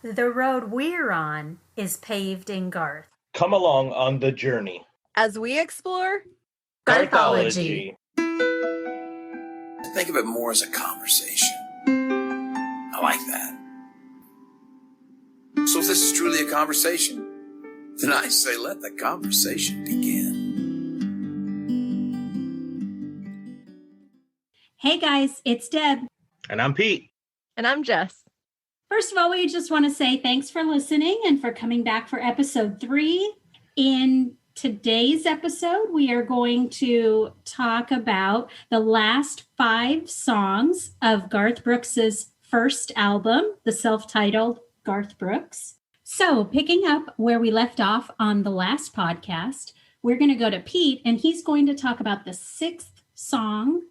The road we're on is paved in Garth. Come along on the journey as we explore Garthology. Think of it more as a conversation. I like that. So if this is truly a conversation, then I say let the conversation begin. Hey guys, it's Deb. And I'm Pete. And I'm Jess. First of all, we just want to say thanks for listening and for coming back for episode 3. In today's episode, we are going to talk about the last 5 songs of Garth Brooks's first album, the self-titled Garth Brooks. So picking up where we left off on the last podcast, we're going to go to Pete, and he's going to talk about the 6th song.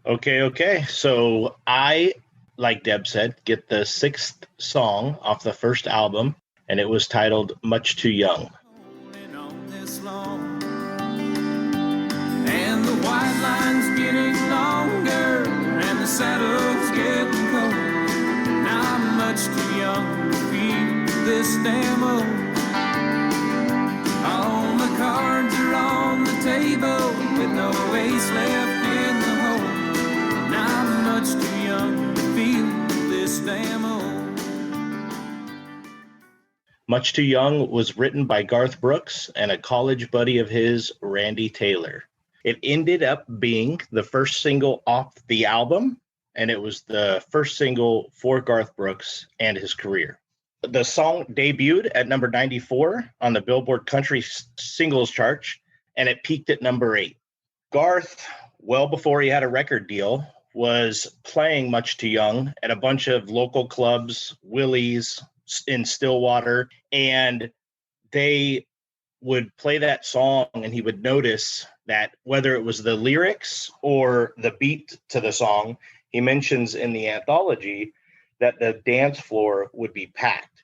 Okay. So I, like Deb said, get the 6th song off the first album, and it was titled Much Too Young. And the white line's getting longer, and the saddle's getting cold. Now I'm much too young to feel this damn old. All the cards are on the table with no ace left in the hole. Now I'm much too young to feel this damn old. Much Too Young was written by Garth Brooks and a college buddy of his, Randy Taylor. It ended up being the first single off the album, and it was the first single for Garth Brooks and his career. The song debuted at number 94 on the Billboard Country Singles Chart, and it peaked at number 8. Garth, well before he had a record deal, was playing Much Too Young at a bunch of local clubs, Willie's in Stillwater, and they would play that song, and he would notice that whether it was the lyrics or the beat to the song, he mentions in the anthology that the dance floor would be packed.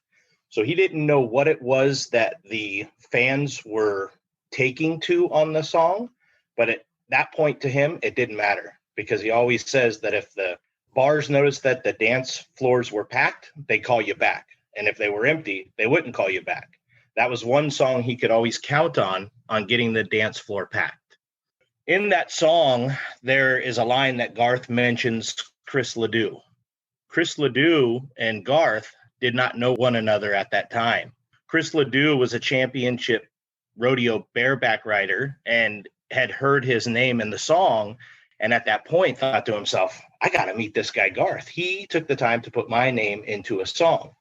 So he didn't know what it was that the fans were taking to on the song, but at that point to him, it didn't matter, because he always says that if the bars noticed that the dance floors were packed, they call you back. And if they were empty, they wouldn't call you back. That was one song he could always count on getting the dance floor packed. In that song, there is a line that Garth mentions Chris Ledoux. Chris Ledoux and Garth did not know one another at that time. Chris Ledoux was a championship rodeo bareback rider and had heard his name in the song, and at that point thought to himself, I got to meet this guy Garth. He took the time to put my name into a song.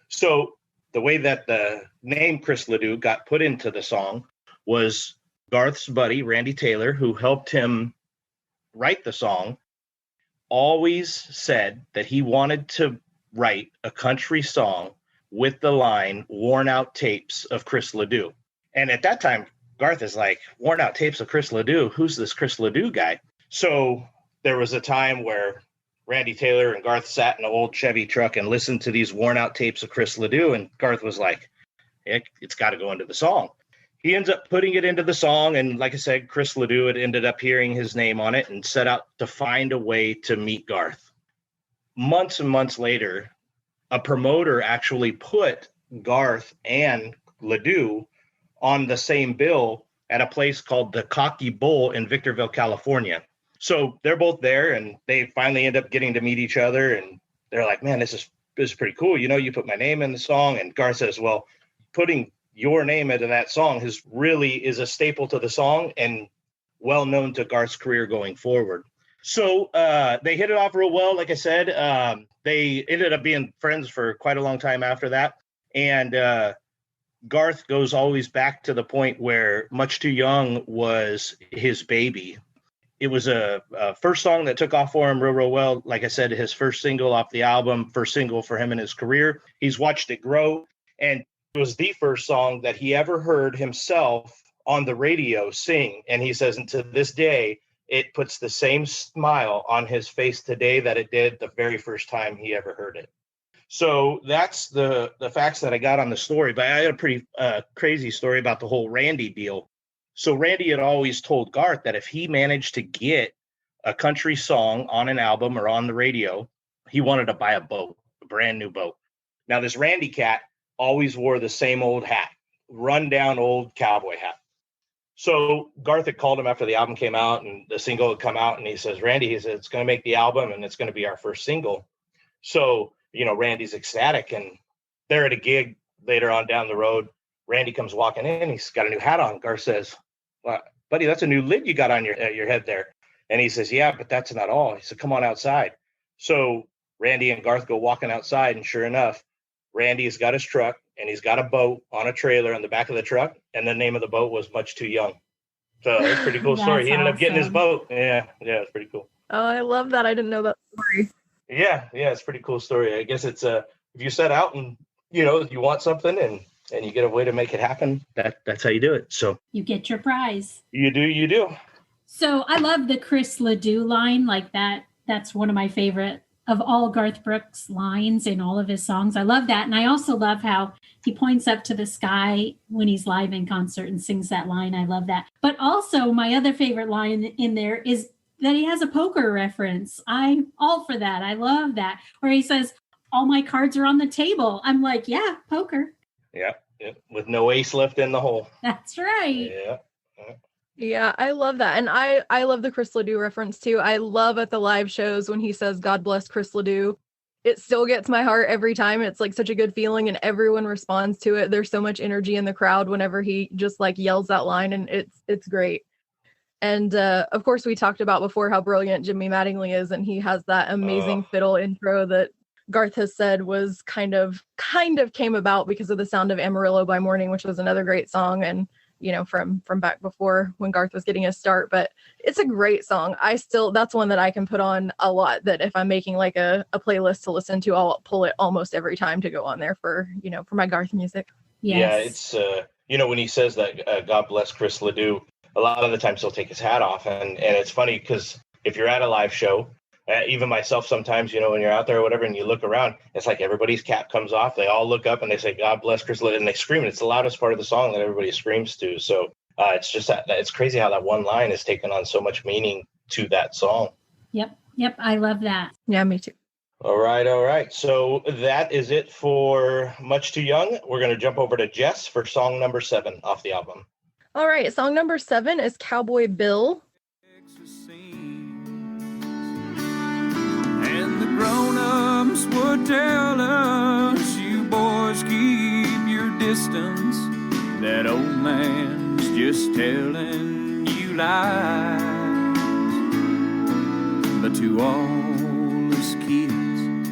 So the way that the name Chris Ledoux got put into the song was Garth's buddy, Randy Taylor, who helped him write the song, always said that he wanted to write a country song with the line worn out tapes of Chris Ledoux. And at that time, Garth is like, worn out tapes of Chris Ledoux? Who's this Chris Ledoux guy? So there was a time where Randy Taylor and Garth sat in an old Chevy truck and listened to these worn out tapes of Chris Ledoux, and Garth was like, it's got to go into the song. He ends up putting it into the song, and like I said, Chris Ledoux had ended up hearing his name on it and set out to find a way to meet Garth. Months and months later, a promoter actually put Garth and Ledoux on the same bill at a place called the Cocky Bull in Victorville, California. So they're both there, and they finally end up getting to meet each other, and they're like, man, this is pretty cool. You know, you put my name in the song. And Garth says, well, putting your name into that song is a staple to the song and well known to Garth's career going forward. So they hit it off real well. Like I said, they ended up being friends for quite a long time after that. And Garth goes always back to the point where Much Too Young was his baby. It was a first song that took off for him real well. Like I said, his first single off the album, first single for him in his career. He's watched it grow, and it was the first song that he ever heard himself on the radio sing. And he says, and to this day, it puts the same smile on his face today that it did the very first time he ever heard it. So that's the facts that I got on the story. But I had a pretty crazy story about the whole Randy deal. So Randy had always told Garth that if he managed to get a country song on an album or on the radio, he wanted to buy a boat, a brand new boat. Now, this Randy cat always wore the same old hat, run-down old cowboy hat. So Garth had called him after the album came out and the single had come out, and he says, Randy, he said, it's going to make the album and it's going to be our first single. So, Randy's ecstatic, and they're at a gig later on down the road. Randy comes walking in. He's got a new hat on. Garth says, well, buddy, that's a new lid you got on your head there. And he says, yeah, but that's not all. He said, come on outside. So Randy and Garth go walking outside, and sure enough, Randy's got his truck, and he's got a boat on a trailer on the back of the truck, and the name of the boat was Much Too Young. So it's a pretty cool story. He ended up getting his boat. Yeah, it's pretty cool. Oh, I love that. I didn't know that story. Yeah, it's a pretty cool story. I guess it's if you set out and you want something and you get a way to make it happen, that's how you do it. So you get your prize. You do. So I love the Chris Ledoux line like that. That's one of my favorite of all Garth Brooks lines in all of his songs. I love that. And I also love how he points up to the sky when he's live in concert and sings that line. I love that. But also my other favorite line in there is that he has a poker reference. I'm all for that. I love that. Where he says, all my cards are on the table. I'm like, yeah, poker. Yeah. With no ace left in the hole. That's right. Yeah. Yeah, I love that. And I love the Chris Ledoux reference too. I love at the live shows when he says, God bless Chris Ledoux. It still gets my heart every time. It's like such a good feeling and everyone responds to it. There's so much energy in the crowd whenever he just like yells that line, and it's great. And of course, we talked about before how brilliant Jimmy Mattingly is, and he has that amazing fiddle intro that Garth has said was kind of came about because of the sound of Amarillo by Morning, which was another great song, and from back before when Garth was getting his start. But it's a great song. That's one that I can put on a lot, that if I'm making like a playlist to listen to, I'll pull it almost every time to go on there for my Garth music. Yes. Yeah, it's when he says that God bless Chris Ledoux, a lot of the times he'll take his hat off, and it's funny because if you're at a live show, even myself sometimes, when you're out there or whatever, and you look around, it's like everybody's cap comes off. They all look up and they say, God bless Chris Ledoux, and they scream. It's the loudest part of the song that everybody screams to. So it's just that it's crazy how that one line has taken on so much meaning to that song. Yep. I love that. Yeah, me too. All right. So that is it for Much Too Young. We're going to jump over to Jess for song number 7 off the album. All right. Song number 7 is Cowboy Bill. And the grown-ups would tell us, you boys keep your distance. That old man's just telling you lies. But to all us kids,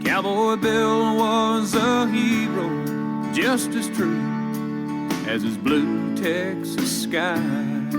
Cowboy Bill was a hero, just as true as his blue Texas skies.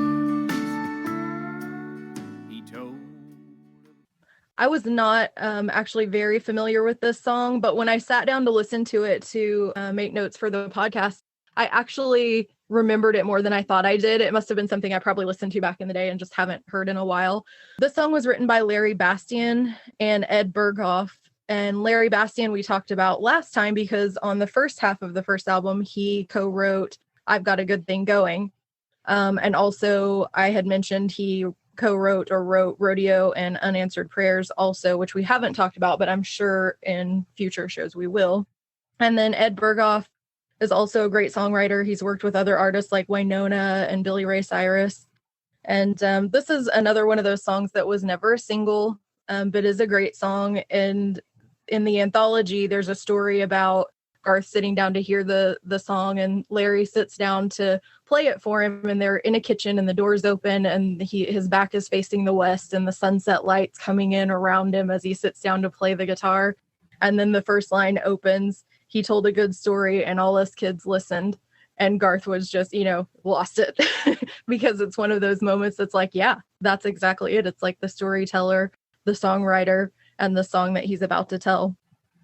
I was not actually very familiar with this song, but when I sat down to listen to it to make notes for the podcast, I actually remembered it more than I thought I did. It must have been something I probably listened to back in the day and just haven't heard in a while. This song was written by Larry Bastian and Ed Berghoff. And Larry Bastian we talked about last time because on the first half of the first album, he co-wrote I've Got a Good Thing Going. And also I had mentioned he co-wrote or wrote Rodeo and Unanswered Prayers also, which we haven't talked about, but I'm sure in future shows we will. And then Ed Berghoff is also a great songwriter. He's worked with other artists like Wynonna and Billy Ray Cyrus. And this is another one of those songs that was never a single, but is a great song. And in the anthology, there's a story about Garth sitting down to hear the song, and Larry sits down to play it for him, and they're in a kitchen and the door's open and his back is facing the west and the sunset lights coming in around him as he sits down to play the guitar. And then the first line opens, he told a good story and all us kids listened. And Garth was just, lost it because it's one of those moments that's like, yeah, that's exactly it. It's like the storyteller, the songwriter, and the song that he's about to tell.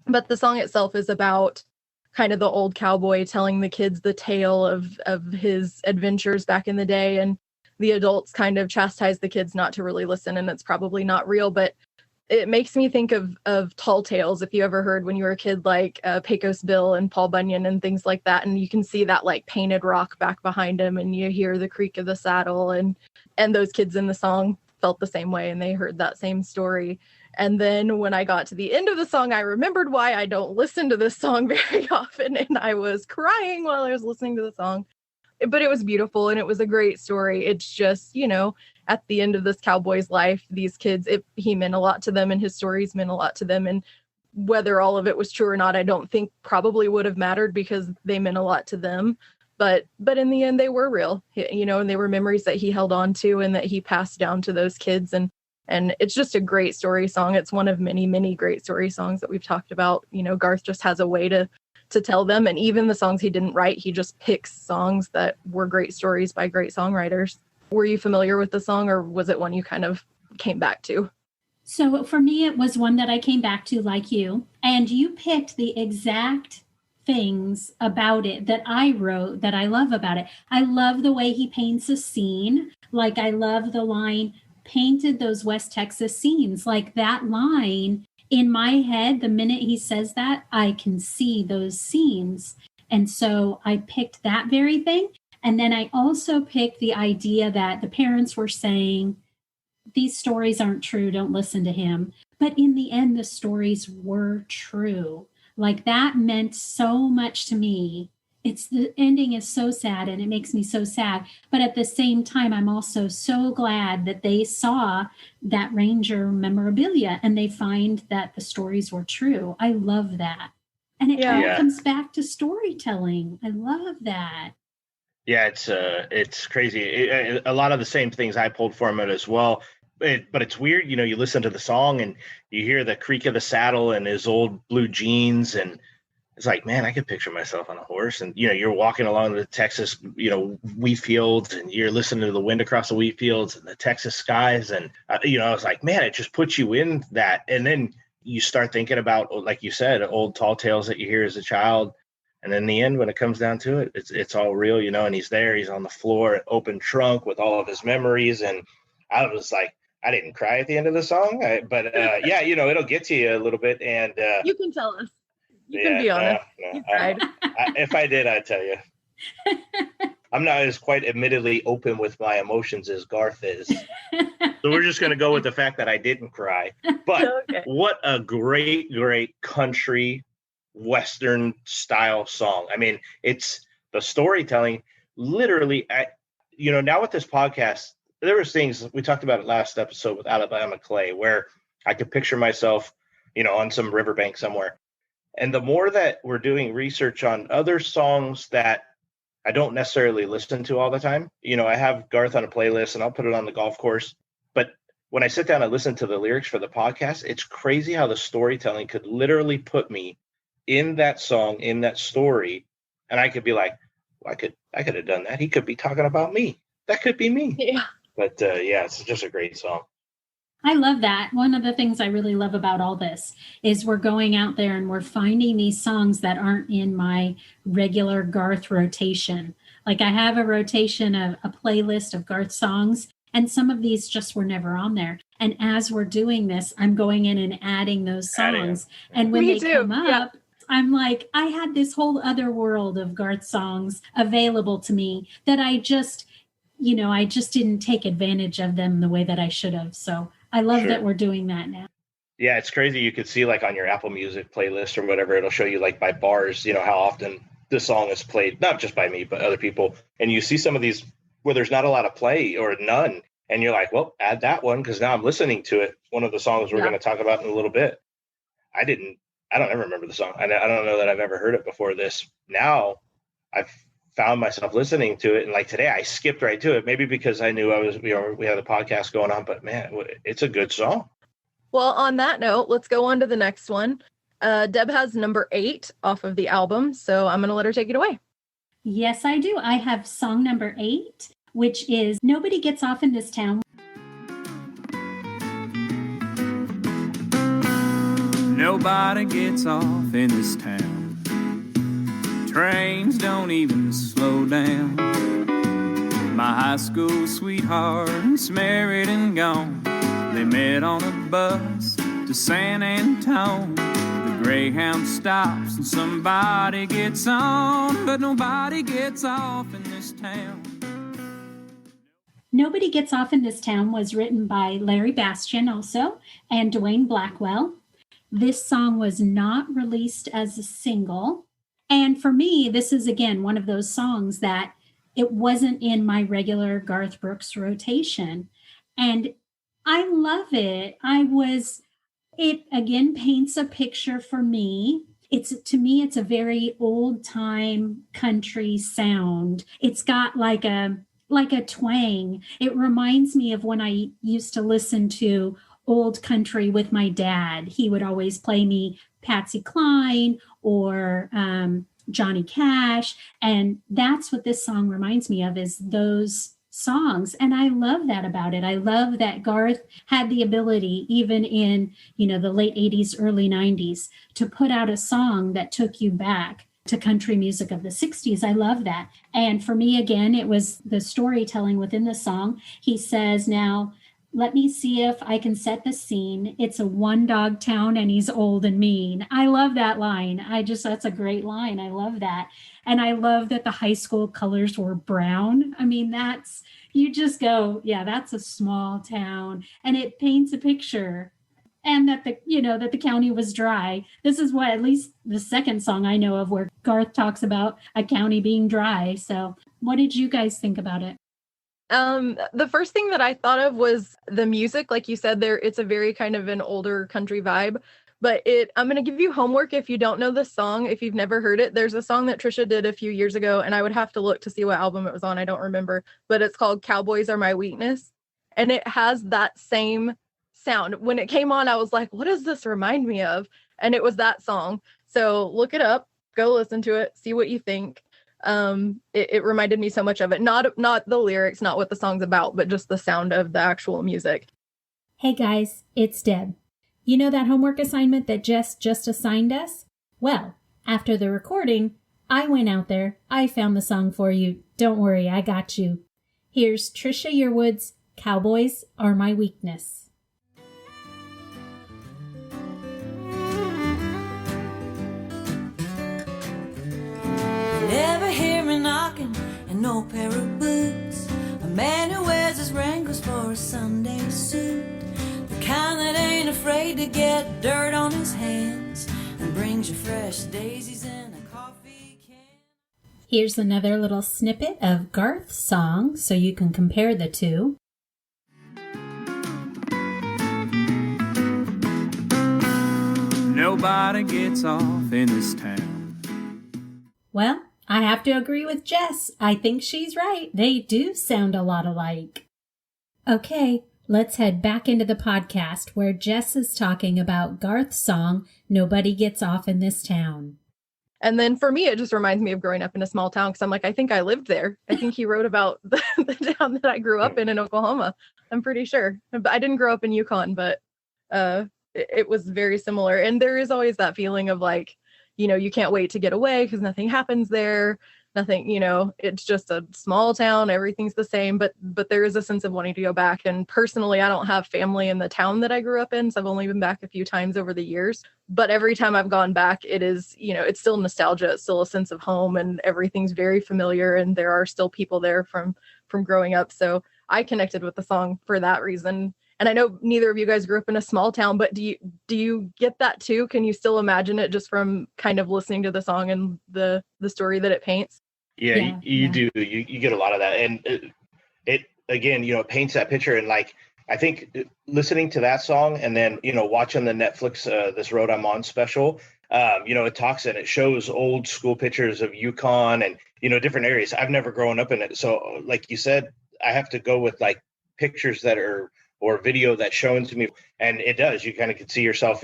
But the song itself is about kind of the old cowboy telling the kids the tale of his adventures back in the day, and the adults kind of chastise the kids not to really listen, and it's probably not real, but it makes me think of tall tales. If you ever heard when you were a kid, like Pecos Bill and Paul Bunyan and things like that, and you can see that like painted rock back behind him, and you hear the creak of the saddle, and those kids in the song felt the same way, and they heard that same story. And then when I got to the end of the song, I remembered why I don't listen to this song very often. And I was crying while I was listening to the song. But it was beautiful and it was a great story. It's just, at the end of this cowboy's life, these kids, he meant a lot to them and his stories meant a lot to them. And whether all of it was true or not, I don't think probably would have mattered because they meant a lot to them. But in the end, they were real, and they were memories that he held on to and that he passed down to those kids. And it's just a great story song. It's one of many, many great story songs that we've talked about. Garth just has a way to tell them. And even the songs he didn't write, he just picks songs that were great stories by great songwriters. Were you familiar with the song, or was it one you kind of came back to? So for me, it was one that I came back to like you. And you picked the exact things about it that I wrote that I love about it. I love the way he paints a scene. Like I love the line, painted those West Texas scenes. Like that line in my head, the minute he says that, I can see those scenes. And so I picked that very thing. And then I also picked the idea that the parents were saying, these stories aren't true, don't listen to him. But in the end, the stories were true. Like that meant so much to me. The ending is so sad and it makes me so sad. But at the same time, I'm also so glad that they saw that Ranger memorabilia and they find that the stories were true. I love that. And it all comes back to storytelling. I love that. Yeah, it's crazy. A lot of the same things I pulled from it as well. But it's weird, you listen to the song and you hear the creak of the saddle and his old blue jeans. And it's like, man, I could picture myself on a horse. And, you're walking along the Texas, wheat fields and you're listening to the wind across the wheat fields and the Texas skies. And, I was like, man, it just puts you in that. And then you start thinking about, like you said, old tall tales that you hear as a child. And in the end, when it comes down to it, it's all real, and he's there, he's on the floor, open trunk with all of his memories. And I was like, I didn't cry at the end of the song, but it'll get to you a little bit. And you can tell us. You can be honest. You cried. If I did, I'd tell you. I'm not as quite admittedly open with my emotions as Garth is. So we're just going to go with the fact that I didn't cry. But What a great, great country Western style song. I mean, it's the storytelling literally now with this podcast, there was things we talked about it last episode with Alabama Clay, where I could picture myself, on some riverbank somewhere. And the more that we're doing research on other songs that I don't necessarily listen to all the time, I have Garth on a playlist and I'll put it on the golf course. But when I sit down and listen to the lyrics for the podcast, it's crazy how the storytelling could literally put me in that song, in that story. And I could be like, well, I could have done that. He could be talking about me. That could be me. Yeah. But it's just a great song. I love that. One of the things I really love about all this is we're going out there and we're finding these songs that aren't in my regular Garth rotation. Like I have a rotation of a playlist of Garth songs, and some of these just were never on there. And as we're doing this, I'm going in and adding those songs. And when they come up, I'm like, I had this whole other world of Garth songs available to me that I just didn't take advantage of them the way that I should have. So I love that we're doing that now. Yeah, it's crazy. You could see like on your Apple Music playlist or whatever, it'll show you like by bars, how often this song is played, not just by me, but other people. And you see some of these where there's not a lot of play or none. And you're like, well, add that one because now I'm listening to it. One of the songs we're going to talk about in a little bit. I don't ever remember the song. I don't know that I've ever heard it before this. Now I've found myself listening to it. And like today, I skipped right to it. Maybe because I knew we had the podcast going on, but man, it's a good song. Well, on that note, let's go on to the next one. Deb has number 8 off of the album. So I'm going to let her take it away. Yes, I do. I have song number 8, which is Nobody Gets Off in This Town. Nobody gets off in this town. Trains don't even slow down. My high school sweetheart's married and gone. They met on a bus to San Antone. The Greyhound stops and somebody gets on, but nobody gets off in this town. Nobody Gets Off in This Town was written by Larry Bastian also and Dwayne Blackwell. This song was not released as a single. And for me, this is, again, one of those songs that it wasn't in my regular Garth Brooks rotation. And I love it. It again paints a picture for me. To me, it's a very old time country sound. It's got like a twang. It reminds me of when I used to listen to old country with my dad. He would always play me Patsy Cline or Johnny Cash. And that's what this song reminds me of, is those songs. And I love that about it. I love that Garth had the ability, even in, the late 80s, early 90s, to put out a song that took you back to country music of the 60s. I love that. And for me, again, it was the storytelling within the song. He says, now, let me see if I can set the scene. It's a one-dog town and he's old and mean. I love that line. That's a great line. I love that. And I love that the high school colors were brown. I mean, you just go, yeah, that's a small town. And it paints a picture. And that the county was dry. This is what, at least the second song I know of where Garth talks about a county being dry. So what did you guys think about it? The first thing that I thought of was the music. Like you said, it's a very kind of an older country vibe, but I'm going to give you homework if you don't know this song. If you've never heard it, there's a song that Trisha did a few years ago, and I would have to look to see what album it was on. I don't remember, but it's called Cowboys Are My Weakness. And it has that same sound. When it came on, I was like, what does this remind me of? And it was that song. So look it up, go listen to it, see what you think. It reminded me so much of it. Not the lyrics, not what the song's about, but just the sound of the actual music. Hey guys, it's Deb. You know that homework assignment that Jess just assigned us? Well, after the recording, I went out there. I found the song for you. Don't worry, I got you. Here's Trisha Yearwood's Cowboys Are My Weakness. Never hear me knocking and no pair of boots. A man who wears his Wranglers for a Sunday suit. The kind that ain't afraid to get dirt on his hands and brings you fresh daisies in a coffee can. Here's another little snippet of Garth's song so you can compare the two. Nobody gets off in this town. Well, I have to agree with Jess. I think she's right. They do sound a lot alike. Okay, let's head back into the podcast where Jess is talking about Garth's song, Nobody Gets Off in This Town. And then for me, it just reminds me of growing up in a small town, because I'm like, I think I lived there. I think he wrote about the town that I grew up in Oklahoma. I'm pretty sure. I didn't grow up in Yukon, but it was very similar. And there is always that feeling of like, you can't wait to get away because nothing happens there. Nothing, it's just a small town. Everything's the same, but there is a sense of wanting to go back. And personally, I don't have family in the town that I grew up in. So I've only been back a few times over the years, but every time I've gone back, it is, it's still nostalgia. It's still a sense of home, and everything's very familiar. And there are still people there from growing up. So I connected with the song for that reason. And I know neither of you guys grew up in a small town, but do you get that too? Can you still imagine it just from kind of listening to the song and the story that it paints? Yeah, you do. You get a lot of that. And it again, it paints that picture. And like, I think listening to that song and then, watching the Netflix, This Road I'm On special, it talks and it shows old school pictures of Yukon and, different areas. I've never grown up in it. So like you said, I have to go with like pictures that are, or video that's shown to me. And it does, you kind of can see yourself,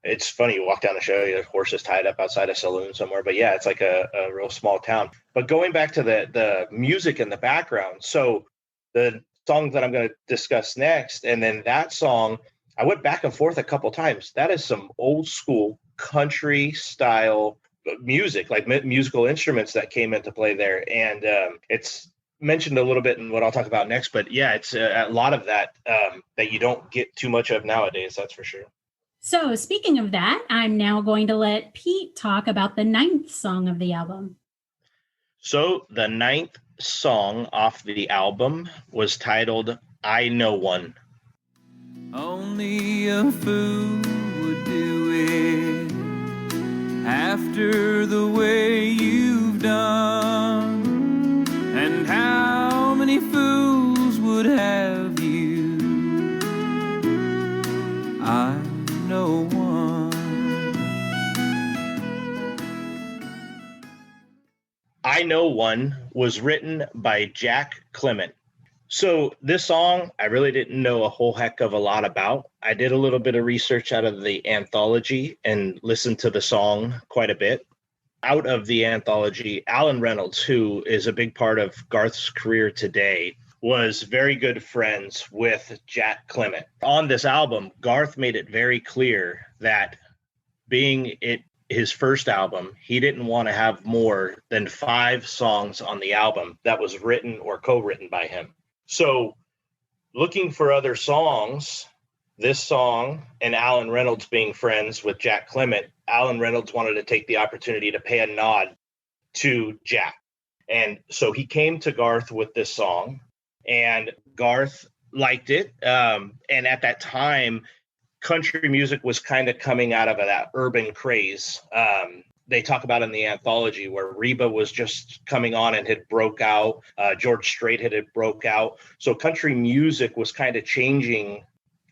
it's funny, you walk down the show, your horse is tied up outside a saloon somewhere, but yeah, it's like a real small town. But going back to the music and the background. So the song that I'm going to discuss next, and then that song, I went back and forth a couple times. That is some old school country style music, like musical instruments that came into play there. And it's mentioned a little bit in what I'll talk about next, but yeah, it's a lot of that that you don't get too much of nowadays, that's for sure. So speaking of that, I'm now going to let Pete talk about the 9th song of the album. So the ninth song off the album was titled I Know One. Only a fool would do it after the way you've done. And how many fools would have you? I know one. I Know One was written by Jack Clement. So this song, I really didn't know a whole heck of a lot about. I did a little bit of research out of the anthology and listened to the song quite a bit. Out of the anthology, Alan Reynolds, who is a big part of Garth's career today, was very good friends with Jack Clement. On this album, Garth made it very clear that being it his first album, he didn't want to have more than 5 songs on the album that was written or co-written by him. So looking for other songs, this song and Alan Reynolds being friends with Jack Clement, Alan Reynolds wanted to take the opportunity to pay a nod to Jack. And so he came to Garth with this song, and Garth liked it. And at that time, country music was kind of coming out of that urban craze. They talk about in the anthology where Reba was just coming on and had broke out. George Strait had broke out. So country music was kind of changing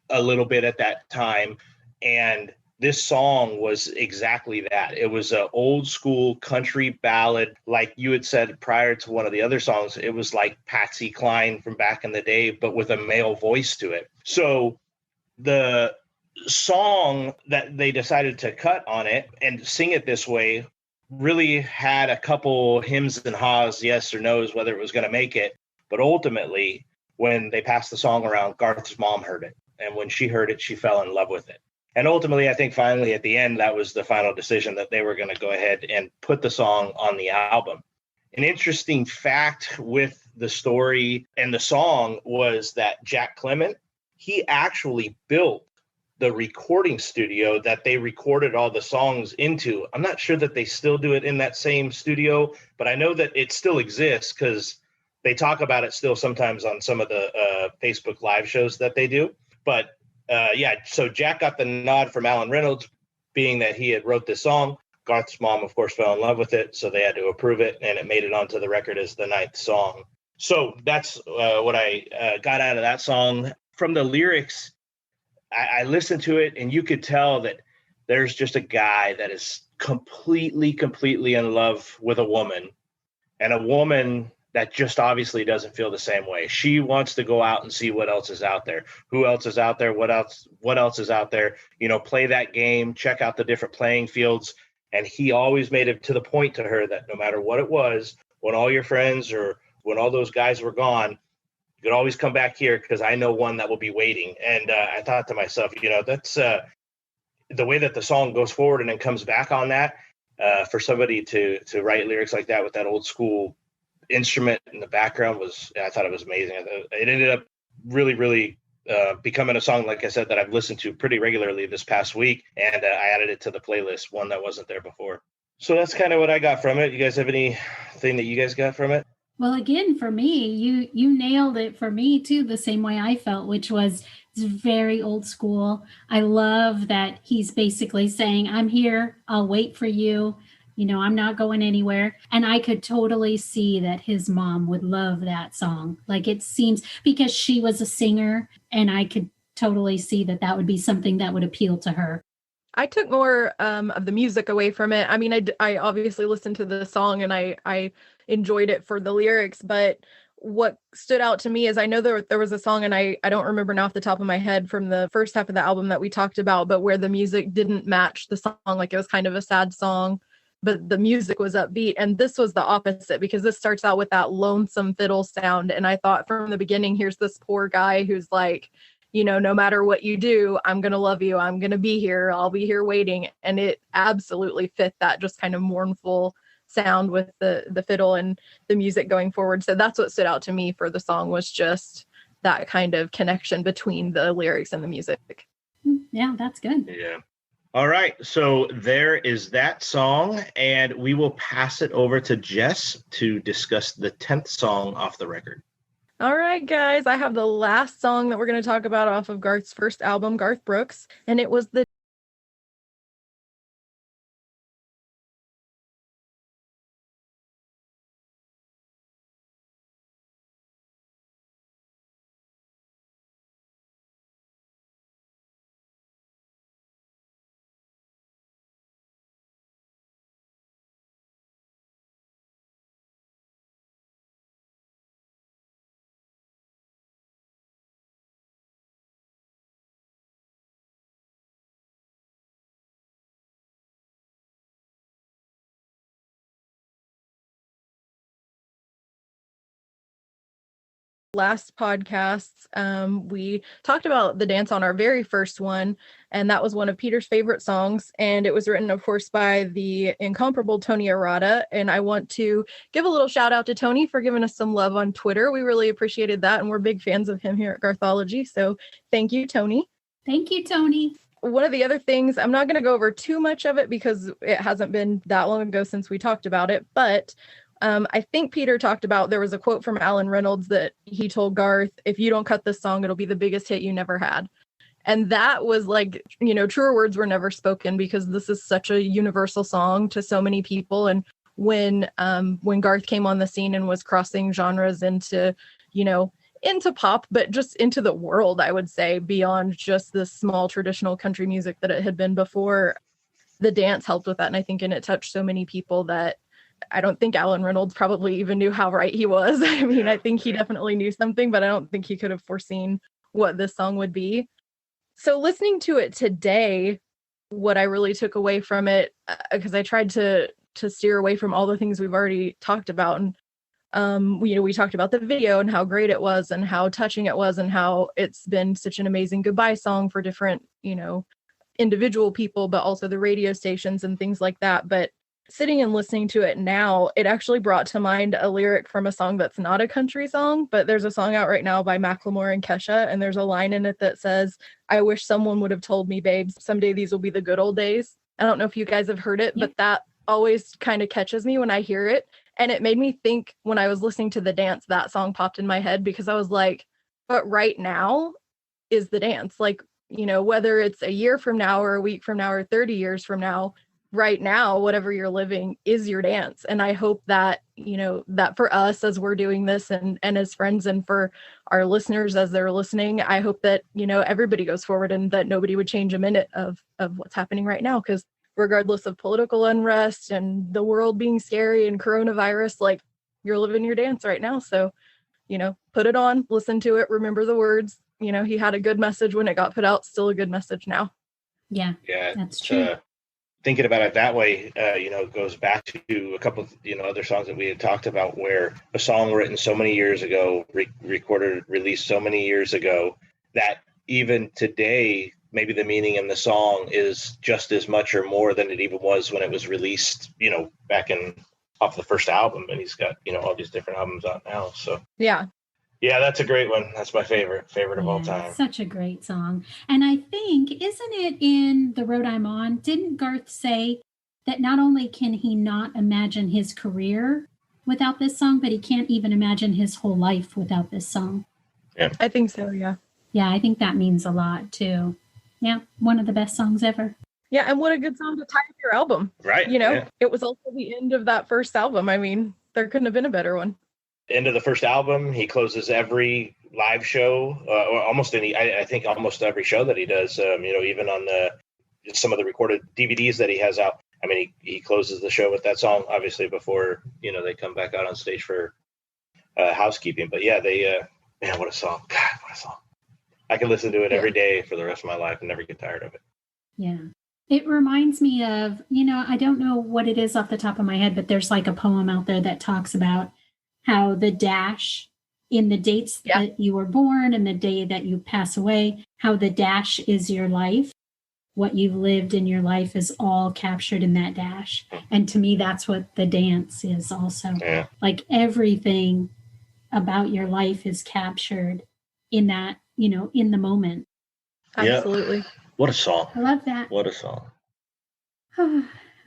a little bit at that time. And this song was exactly that. It was an old school country ballad. Like you had said prior to one of the other songs, it was like Patsy Cline from back in the day, but with a male voice to it. So the song that they decided to cut on it and sing it this way really had a couple hims and haws, yes or no's, whether it was going to make it. But ultimately, when they passed the song around, Garth's mom heard it. And when she heard it, she fell in love with it. And ultimately, I think finally at the end, that was the final decision that they were going to go ahead and put the song on the album. An interesting fact with the story and the song was that Jack Clement, he actually built the recording studio that they recorded all the songs into. I'm not sure that they still do it in that same studio, but I know that it still exists because they talk about it still sometimes on some of the Facebook live shows that they do. But so Jack got the nod from Alan Reynolds, being that he had wrote this song. Garth's mom, of course, fell in love with it, so they had to approve it, and it made it onto the record as the 9th song. So that's what I got out of that song. From the lyrics, I listened to it, and you could tell that there's just a guy that is completely in love with a woman, and a woman that just obviously doesn't feel the same way. She wants to go out and see what else is out there. Who else is out there? What else is out there? Play that game, check out the different playing fields. And he always made it to the point to her that no matter what it was, when all your friends or when all those guys were gone, you could always come back here because I know one that will be waiting. And I thought to myself, that's the way that the song goes forward and then comes back on that. For somebody to write lyrics like that with that old school instrument in the background I thought it was amazing. It ended up really becoming a song, like I said, that I've listened to pretty regularly this past week. And I added it to the playlist, one that wasn't there before. So that's kind of what I got from it. You guys have anything that you guys got from it? Well, again, for me, you nailed it for me too, the same way I felt, which was it's very old school. I love that he's basically saying, I'm here, I'll wait for you. I'm not going anywhere. And I could totally see that his mom would love that song. Like it seems, because she was a singer, and I could totally see that would be something that would appeal to her. I took more of the music away from it. I mean, I obviously listened to the song and I enjoyed it for the lyrics, but what stood out to me is I know there was a song, and I don't remember now off the top of my head, from the first half of the album that we talked about, but where the music didn't match the song. Like it was kind of a sad song, but the music was upbeat. And this was the opposite, because this starts out with that lonesome fiddle sound. And I thought from the beginning, here's this poor guy who's like, no matter what you do, I'm going to love you. I'm going to be here. I'll be here waiting. And it absolutely fit that just kind of mournful sound with the fiddle and the music going forward. So that's what stood out to me for the song, was just that kind of connection between the lyrics and the music. Yeah, that's good. Yeah. All right, so there is that song, and we will pass it over to Jess to discuss the 10th song off the record. All right, guys, I have the last song that we're going to talk about off of Garth's first album, Garth Brooks, and it was the last podcasts, we talked about the dance on our very first one, and that was one of Peter's favorite songs, and it was written, of course, by the incomparable Tony Arata. And I want to give a little shout out to Tony for giving us some love on Twitter. We really appreciated that, and we're big fans of him here at Garthology, so thank you, Tony. Thank you, Tony. One of the other things, I'm not going to go over too much of it because it hasn't been that long ago since we talked about it, but I think Peter talked about, there was a quote from Alan Reynolds that he told Garth, if you don't cut this song, it'll be the biggest hit you never had. And that was like, truer words were never spoken, because this is such a universal song to so many people. And when Garth came on the scene and was crossing genres into pop, but just into the world, I would say, beyond just the small traditional country music that it had been before, the dance helped with that. And I think it touched so many people that I don't think Alan Reynolds probably even knew how right he was. I mean, I think he definitely knew something, but I don't think he could have foreseen what this song would be. So listening to it today, what I really took away from it, because I tried to steer away from all the things we've already talked about. And, we talked about the video and how great it was and how touching it was and how it's been such an amazing goodbye song for different, individual people, but also the radio stations and things like that. But sitting and listening to it now, it actually brought to mind a lyric from a song that's not a country song, but there's a song out right now by Macklemore and Kesha, and there's a line in it that says, I wish someone would have told me, babes, someday these will be the good old days. I don't know if you guys have heard it, but that always kind of catches me when I hear it. And it made me think, when I was listening to the dance, that song popped in my head, because I was like, but right now is the dance. Like, whether it's a year from now or a week from now or 30 years from now, right now, whatever you're living is your dance. And I hope that, that for us, as we're doing this and as friends, and for our listeners as they're listening, I hope that, everybody goes forward and that nobody would change a minute of what's happening right now. Because regardless of political unrest and the world being scary and coronavirus, like, you're living your dance right now. So, put it on, listen to it, remember the words. He had a good message when it got put out, still a good message now. Yeah, that's true. Thinking about it that way, it goes back to a couple of, other songs that we had talked about, where a song written so many years ago, recorded, released so many years ago, that even today, maybe the meaning in the song is just as much or more than it even was when it was released, back off the first album. And he's got, all these different albums out now. So yeah, that's a great one. That's my favorite of all time. Such a great song. And I think, isn't it in The Road I'm On? Didn't Garth say that not only can he not imagine his career without this song, but he can't even imagine his whole life without this song? Yeah, I think so. Yeah. Yeah, I think that means a lot too. Yeah, one of the best songs ever. Yeah, and what a good song to tie up your album. Right. It was also the end of that first album. I mean, there couldn't have been a better one. End of the first album, he closes every live show, or almost every show that he does. Even on some of the recorded DVDs that he has out. I mean, he closes the show with that song, obviously, before they come back out on stage for housekeeping. But yeah, man, what a song! God, what a song! I can listen to it every day for the rest of my life and never get tired of it. Yeah. It reminds me of, I don't know what it is off the top of my head, but there's like a poem out there that talks about how the dash in the dates that you were born and the day that you pass away, how the dash is your life. What you've lived in your life is all captured in that dash. And to me, that's what the dance is also. Yeah. Like, everything about your life is captured in that, in the moment. Absolutely. What a song. I love that. What a song.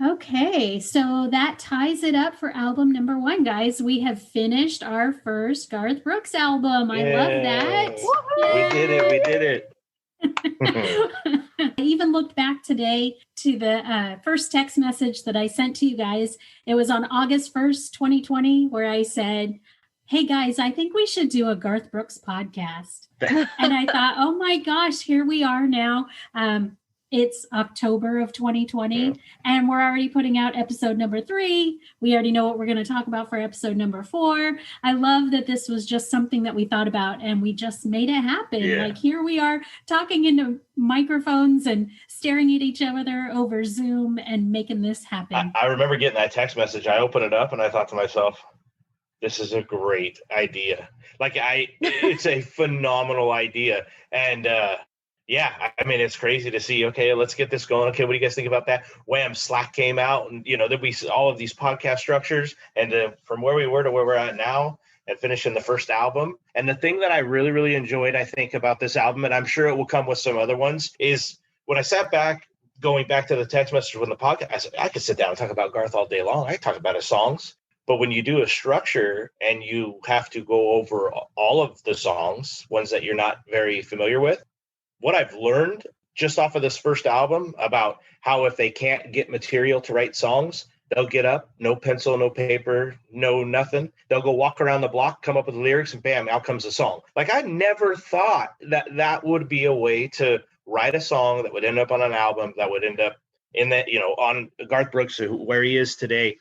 Okay, so that ties it up for album number 1, guys. We have finished our first Garth Brooks album. I love that. We did it. We did it. I even looked back today to the first text message that I sent to you guys. It was on August 1st, 2020, where I said, hey guys, I think we should do a Garth Brooks podcast. And I thought, oh my gosh, here we are now. It's October of 2020, and we're already putting out episode number 3. We already know what we're going to talk about for episode number 4. I love that this was just something that we thought about, and we just made it happen. Yeah. Like, here we are talking into microphones and staring at each other over Zoom and making this happen. I remember getting that text message. I opened it up and I thought to myself, this is a great idea. It's a phenomenal idea. And, yeah, I mean, it's crazy to see, okay, let's get this going. Okay, what do you guys think about that? Wham, Slack came out, and, there'll be all of these podcast structures. And from where we were to where we're at now and finishing the first album. And the thing that I really, really enjoyed, I think, about this album, and I'm sure it will come with some other ones, is when I sat back, going back to the text message from the podcast, I said, I could sit down and talk about Garth all day long. I could talk about his songs. But when you do a structure and you have to go over all of the songs, ones that you're not very familiar with, what I've learned just off of this first album about how if they can't get material to write songs, they'll get up, no pencil, no paper, no nothing. They'll go walk around the block, come up with the lyrics, and bam, out comes a song. Like, I never thought that would be a way to write a song that would end up on an album, that would end up in that, on Garth Brooks, where he is today.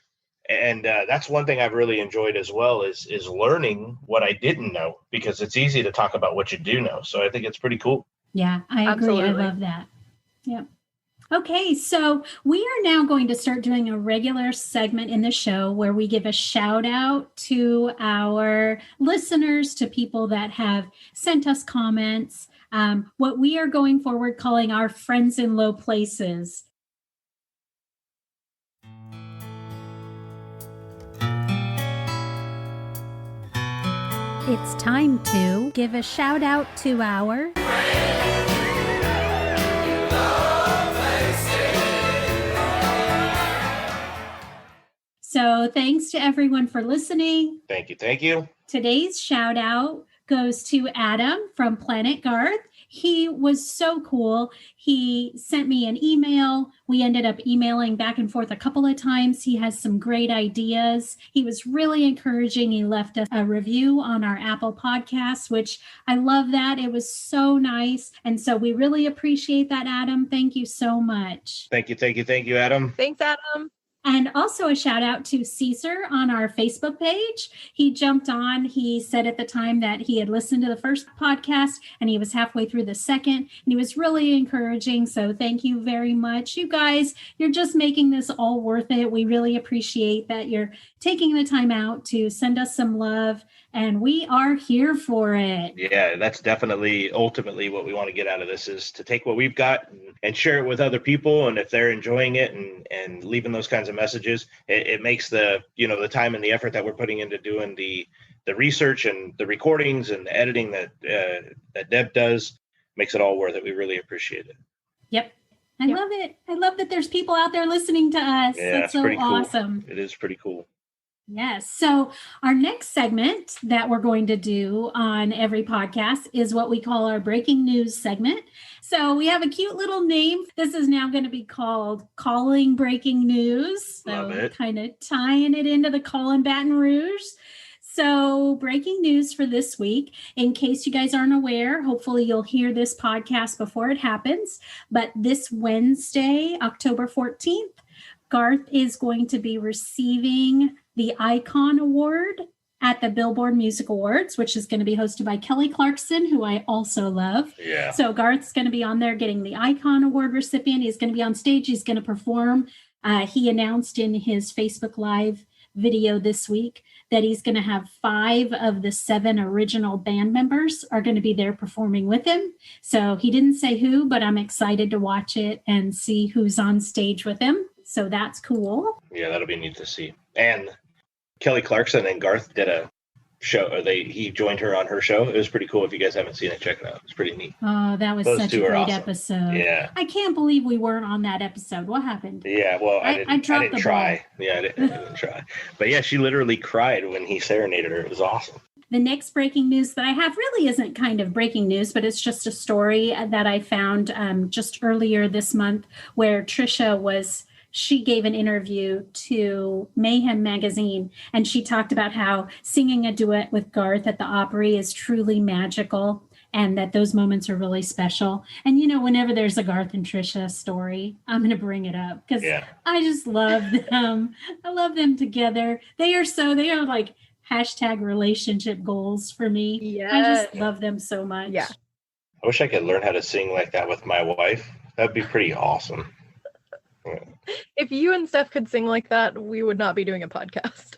And that's one thing I've really enjoyed as well is learning what I didn't know, because it's easy to talk about what you do know. So I think it's pretty cool. Yeah, I agree. Absolutely. I love that. Yep. Okay, so we are now going to start doing a regular segment in the show where we give a shout out to our listeners, to people that have sent us comments, what we are going forward calling our friends in low places. It's time to give a shout out to our So thanks to everyone for listening. Thank you. Thank you. Today's shout out goes to Adam from Planet Garth. He was so cool. He sent me an email. We ended up emailing back and forth a couple of times. He has some great ideas. He was really encouraging. He left us a review on our Apple Podcasts, which I love that. It was so nice. And so we really appreciate that, Adam. Thank you so much. Thank you. Thank you. Thank you, Adam. Thanks, Adam. And also a shout out to Caesar on our Facebook page. He jumped on. He said at the time that he had listened to the first podcast and he was halfway through the second, and he was really encouraging. So thank you very much. You guys, you're just making this all worth it. We really appreciate that you're taking the time out to send us some love, and we are here for it. Yeah, that's definitely ultimately what we want to get out of this, is to take what we've got and share it with other people. And if they're enjoying it and leaving those kinds of messages, it makes the time and the effort that we're putting into doing the research and the recordings and the editing that Deb does, makes it all worth it. We really appreciate it. Yep. I love it. I love that there's people out there listening to us. Yeah, that's so awesome. Cool. It is pretty cool. Yes. So our next segment that we're going to do on every podcast is what we call our breaking news segment. So we have a cute little name. This is now going to be called Calling Breaking News. Love So it. kind of tying it into the call in Baton Rouge. So breaking news for this week, in case you guys aren't aware, hopefully you'll hear this podcast before it happens. But this Wednesday, October 14th, Garth is going to be receiving the Icon Award at the Billboard Music Awards, which is going to be hosted by Kelly Clarkson, who I also love. Yeah. So Garth's going to be on there getting the Icon Award recipient. He's going to be on stage. He's going to perform. He announced in his Facebook Live video this week that he's going to have 5 of the 7 original band members are going to be there performing with him. So he didn't say who, but I'm excited to watch it and see who's on stage with him. So that's cool. Yeah, that'll be neat to see. And Kelly Clarkson and Garth did a show. He joined her on her show. It was pretty cool. If you guys haven't seen it, check it out. It's pretty neat. Oh, that was Those such two a are great awesome. episode. Yeah. I can't believe we weren't on that episode. What happened? Yeah, well, I dropped didn't the try. ball. Yeah, I didn't try. But yeah, she literally cried when he serenaded her. It was awesome. The next breaking news that I have really isn't kind of breaking news, but it's just a story that I found just earlier this month where she gave an interview to Mayhem magazine, and she talked about how singing a duet with Garth at the Opry is truly magical and that those moments are really special. And, whenever there's a Garth and Trisha story, I'm going to bring it up because I just love them. I love them together. They are like hashtag relationship goals for me. Yeah. I just love them so much. Yeah. I wish I could learn how to sing like that with my wife. That'd be pretty awesome. If you and Steph could sing like that, we would not be doing a podcast.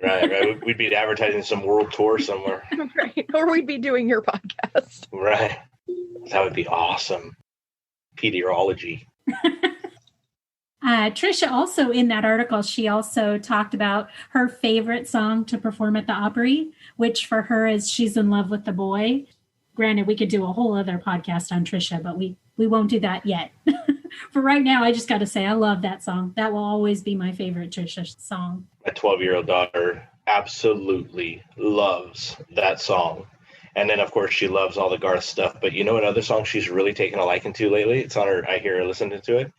Right. We'd be advertising some world tour somewhere. Right. Or we'd be doing your podcast. Right. That would be awesome. Meteorology. Trisha also, in that article, she also talked about her favorite song to perform at the Opry, which for her is She's in Love with the Boy. Granted, we could do a whole other podcast on Trisha, but we won't do that yet. For right now, I just got to say, I love that song. That will always be my favorite Trisha song. My 12-year-old daughter absolutely loves that song. And then, of course, she loves all the Garth stuff. But you know another song she's really taken a liking to lately? It's on her, I hear her listening to it.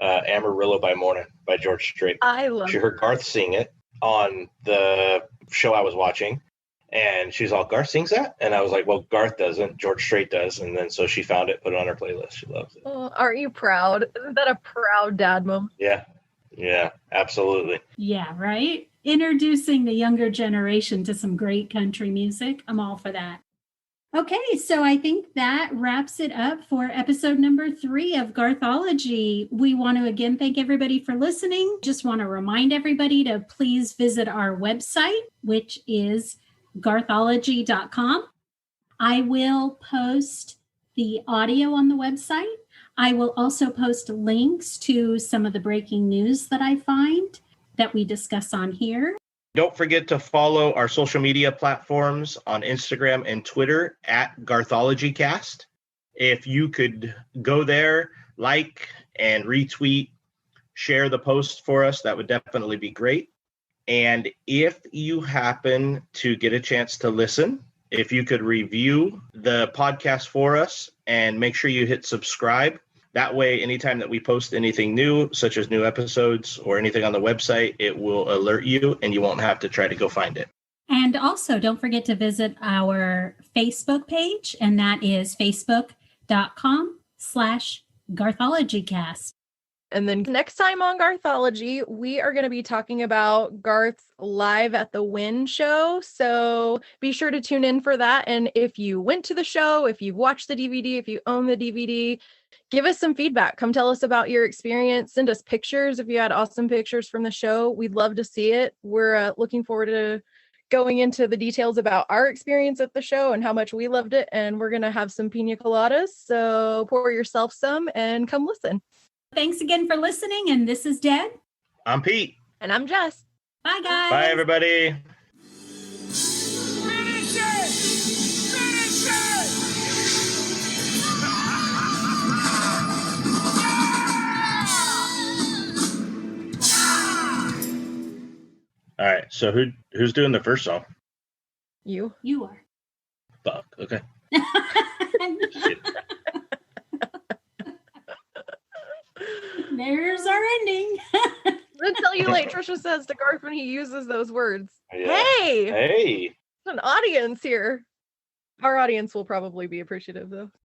Amarillo by Morning by George Strait. I love She it. heard Garth sing it on the show I was watching. And she's all, Garth sings that? And I was like, well, Garth doesn't. George Strait does. And then so she found it, put it on her playlist. She loves it. Oh, aren't you proud? Isn't that a proud dad moment? Yeah, absolutely. Yeah, right? Introducing the younger generation to some great country music. I'm all for that. Okay, so I think that wraps it up for episode number 3 of Garthology. We want to again thank everybody for listening. Just want to remind everybody to please visit our website, which is garthology.com. I will post the audio on the website. I will also post links to some of the breaking news that I find that we discuss on here. Don't forget to follow our social media platforms on Instagram and Twitter at GarthologyCast. If you could go there, like and retweet, share the post for us, that would definitely be great. And if you happen to get a chance to listen, if you could review the podcast for us and make sure you hit subscribe. That way, anytime that we post anything new, such as new episodes or anything on the website, it will alert you and you won't have to try to go find it. And also, don't forget to visit our Facebook page, and that is facebook.com/GarthologyCast. And then next time on Garthology, we are going to be talking about Garth's Live at the Wynn show. So be sure to tune in for that. And if you went to the show, if you've watched the DVD, if you own the DVD, give us some feedback. Come tell us about your experience. Send us pictures if you had awesome pictures from the show. We'd love to see it. We're looking forward to going into the details about our experience at the show and how much we loved it. And we're going to have some pina coladas. So pour yourself some and come listen. Thanks again for listening. And this is Deb. I'm Pete. And I'm Jess. Bye, guys. Bye, everybody. Finish it! Finish it! All right. So who's doing the first song? You. You are. Fuck. Okay. Shit. There's our ending. Until you like Trisha says to Garth when he uses those words. Yeah. Hey, Hey. an audience here. Our audience will probably be appreciative though.